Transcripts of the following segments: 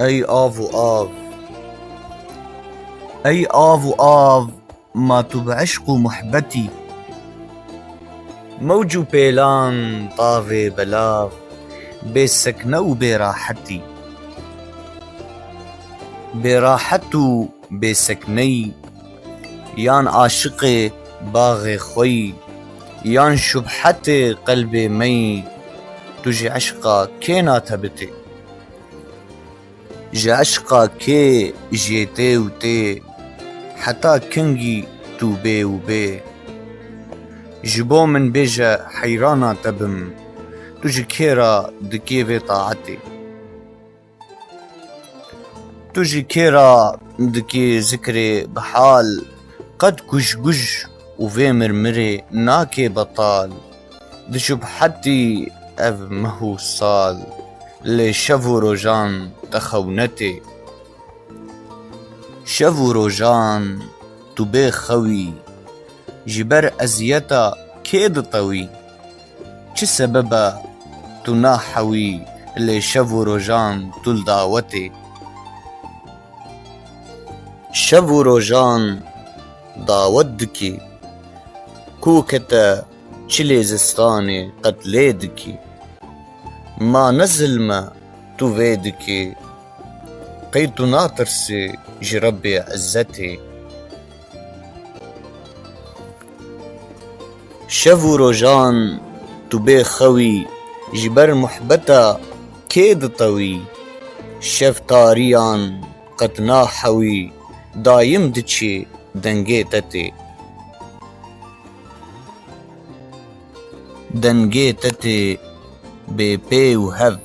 أي آف وآف، أي آف وآف ما تبعشق محبتي، موج بيلان طافي بلاف بسكنة وبراحتي، براحته بسكني يان عاشقي باغي خوي، يان شبحتي قلبي مي، تجي عشقا كينا تبتي، جي عشقا كي جيتي وتي حتى كنجي تو بي وبي، جبو من بيجا حيرانا تبم، تجي كيرا دكيفي طاعتي، تجي كيرا دكي ذكري بحال قد كش كش وفي مرمري ناكي بطال، دي شبحتي اف مهو صال اللي شافو روجان تخونتي، شافو روجان تبي خوي جبر ازيتا كيد طوي، چه سببا تناحوي اللي شافو روجان تل دعوتي، شافو روجان دعوت دكي كوكتا چلي زستاني قتلي دكي، ما نزل ما تفيدكي قيت ناطرسي جربي عزتي، شافو روجان تبي خوي جبر محبتا كيد طوي، شف تاريان قد ناحوي دايم دتشي دنجيتتي، دنجيتتي ببي وهف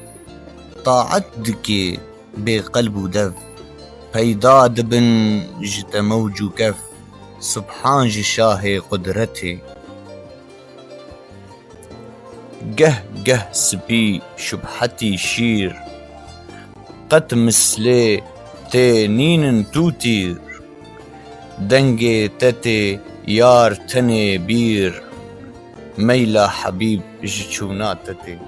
طاعت دكي بقلب ودف، هيدا دبن جت موج وكف سبحان جشاهي قدرتي، قه قه سبي شبحتي شير قد مسلي تي نين توتير، دنجي تتي يار تني بير ميلا حبيب جتشوناتتي.